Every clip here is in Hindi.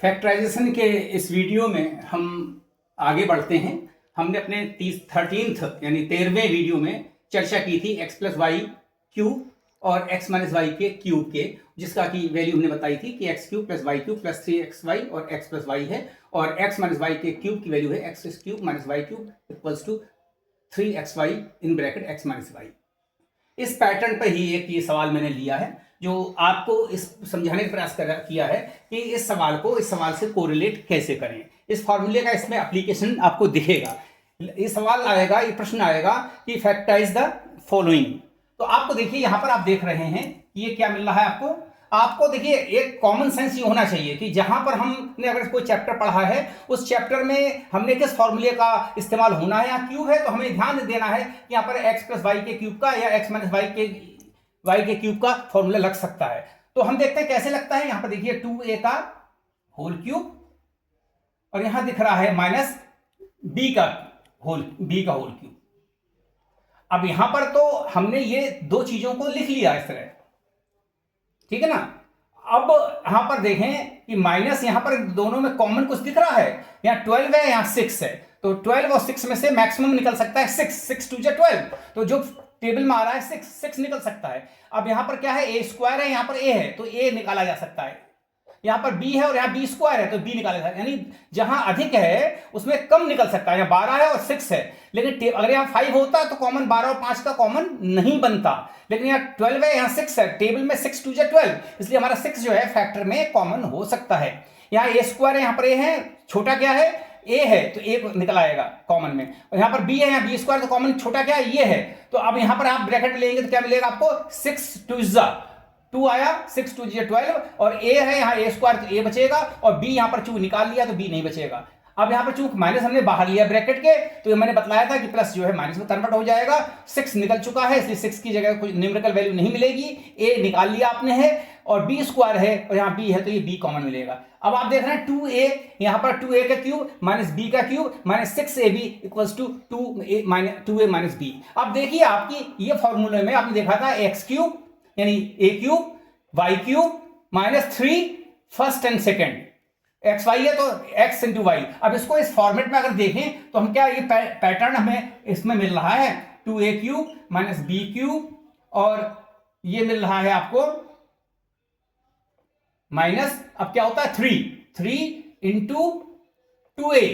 फैक्टराइजेशन के इस वीडियो में हम आगे बढ़ते हैं। हमने अपने 13th यानी 13वें वीडियो में चर्चा की थी x प्लस वाई क्यूब और x माइनस वाई के क्यूब के, जिसका की वैल्यू हमने बताई थी कि x cube plus y cube plus 3xy और x प्लस वाई है, और x माइनस वाई के क्यूब की वैल्यू है x cube minus y cube equals to 3xy in bracket x minus y. इस पैटर्न पर ही एक ये सवाल मैंने लिया है जो आपको इस समझाने का प्रयास किया है कि इस सवाल से कोरिलेट कैसे करें। इस फॉर्मूले का इसमें एप्लीकेशन आपको दिखेगा। ये सवाल आएगा, ये प्रश्न आएगा कि फैक्टराइज द फॉलोइंग। तो आपको देखिए यहाँ पर आप देख रहे हैं ये क्या मिल रहा है आपको देखिए एक कॉमन सेंस ये होना चाहिए कि जहां पर हमने अगर कोई चैप्टर पढ़ा है उस चैप्टर में हमने किस फॉर्मूले का इस्तेमाल होना है। यहाँ क्यूब है तो हमें ध्यान देना है कि यहाँ पर एक्स प्लस वाई के क्यूब का या एक्स माइनस वाई के क्यूब का फॉर्मूला लग सकता है। तो हम देखते हैं कैसे लगता है। यहाँ पर देखिए 2a का होल क्यूब और यहां दिख रहा है माइनस b का होल क्यूब। अब यहां पर तो हमने ये दो चीजों को लिख लिया इस तरह, ठीक है ना। अब यहां पर देखें कि माइनस यहां पर दोनों में कॉमन कुछ दिख रहा है, यहां 12 है यहां 6 है, तो 12 और 6 में से मैक्सिमम निकल सकता है 6 2 12, तो जो टेबल में आ रहा है 6 निकल सकता है। अब यहां पर क्या है, a स्क्वायर है, यहां पर a है तो a निकाला जा सकता है, यहां पर b है और यहां b स्क्वायर है तो b निकाला जा सकता है। यानी जहां अधिक है उसमें कम निकल सकता है। यहाँ 12 है और 6 है, लेकिन अगर यहाँ 5 होता तो कॉमन 12 और 5 का कॉमन नहीं बनता, लेकिन यहाँ 12 है यहाँ 6 है, टेबल में 6 2 12, इसलिए हमारा 6 जो है फैक्टर में कॉमन हो सकता है। यहाँ a स्क्वायर है, यहाँ पर a है, छोटा क्या है a है तो a निकल आएगा कॉमन में, और यहाँ पर b है, यहाँ b स्क्वायर तो कॉमन छोटा क्या है ये है। तो अब यहाँ पर आप ब्रैकेट में लेंगे तो क्या मिलेगा आपको 6 2 आया, 6 2 12, और a है यहाँ a स्क्वायर तो a बचेगा, और b यहाँ पर चूंकि निकाल लिया तो b नहीं बचेगा। अब यहाँ पर चूंकि माइनस हमने बाहर लिया ब्रैकेट के, तो ये मैंने बताया था कि प्लस जो है माइनस में कन्वर्ट हो जाएगा। 6 निकल चुका है इसलिए 6 की जगह कोई न्यूमेरिकल वैल्यू नहीं मिलेगी, a निकाल लिया आपने है, और b स्क्वायर है और यहाँ b है तो ये b कॉमन मिलेगा। अब आप देख रहे हैं 2a, यहाँ पर 2a का क्यूब माइनस b का cube minus 6ab equals to 2a minus b। अब देखिए आपकी ये फॉर्मूले में आपने देखा था एक्स क्यूब यानी a cube y cube minus 3 first and second, x y है तो एक्स इंटू वाई। अब इसको इस फॉर्मेट में अगर देखें तो हम क्या ये पैटर्न हमें इसमें मिल रहा है 2a cube minus b cube, और ये मिल रहा है आपको माइनस, अब क्या होता है 3 इंटू 2a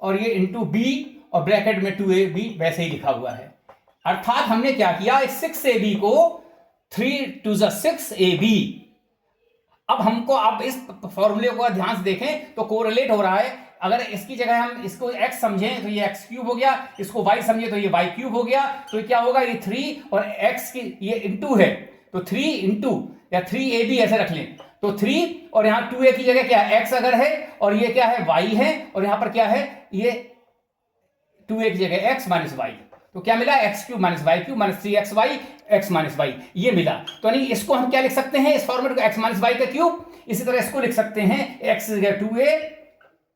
और ये इंटू b, और ब्रैकेट में 2ab वैसे ही लिखा हुआ है। अर्थात हमने क्या किया, 6ab को 3 2 6ab। अब हमको आप इस फॉर्मूले को ध्यान से देखें तो कोरिलेट हो रहा है। अगर इसकी जगह हम इसको x समझें तो ये x क्यूब हो गया, इसको y समझे तो ये y क्यूब हो गया, तो क्या होगा ये 3 और x की ये इंटू है तो 3 इंटू या 3ab ऐसे रख लें, तो 3 और यहाँ 2a की जगह क्या है x अगर है, और ये क्या है y है, और यहाँ पर क्या है ये 2a की जगह x माइनस y, तो क्या मिला x cube minus y cube minus 3xy x minus y, ये मिला। तो नहीं इसको हम क्या लिख सकते हैं इस फॉर्मेट को, एक्स माइनस वाई का क्यूब। इसी तरह इसको लिख सकते हैं एक्स 2a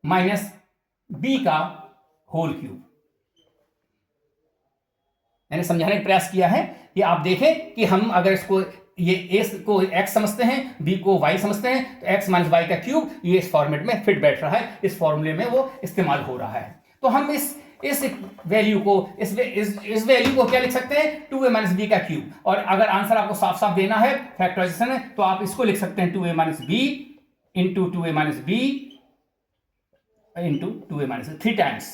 माइनस b का होल क्यूब। मैंने समझाने का प्रयास किया है कि आप देखें कि हम अगर इसको ये a को x समझते हैं, b को y समझते हैं, तो x माइनस वाई का क्यूब ये इस फॉर्मेट में फिट बैठ रहा है, इस फॉर्मूले में वो इस्तेमाल हो रहा है। तो हम इस वैल्यू को इस वैल्यू को क्या लिख सकते हैं 2a माइनस b का क्यूब। और अगर आंसर आपको साफ साफ देना है फैक्टराइजेशन है तो आप इसको लिख सकते हैं 2a minus b into 2a minus b into 2a minus 3 times,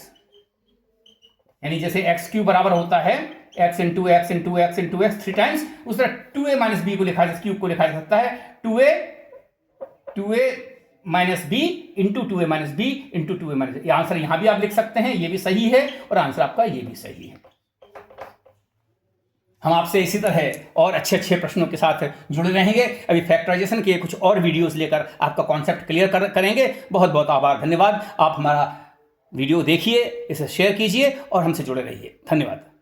यानी जैसे x क्यूब बराबर होता है x into x into x into x 3 times, उस तरह 2a माइनस b को लिखा जा क्यूब को लिखा जा सकता है 2a minus b into 2a minus b into 2a minus, ये आंसर यहां भी आप लिख सकते हैं, ये भी सही है और आंसर आपका ये भी सही है। हम आपसे इसी तरह और अच्छे अच्छे प्रश्नों के साथ जुड़े रहेंगे। अभी फैक्टराइजेशन के कुछ और वीडियोस लेकर आपका कॉन्सेप्ट क्लियर करेंगे। बहुत बहुत आभार, धन्यवाद। आप हमारा वीडियो देखिए, इसे शेयर कीजिए और हमसे जुड़े रहिए। धन्यवाद।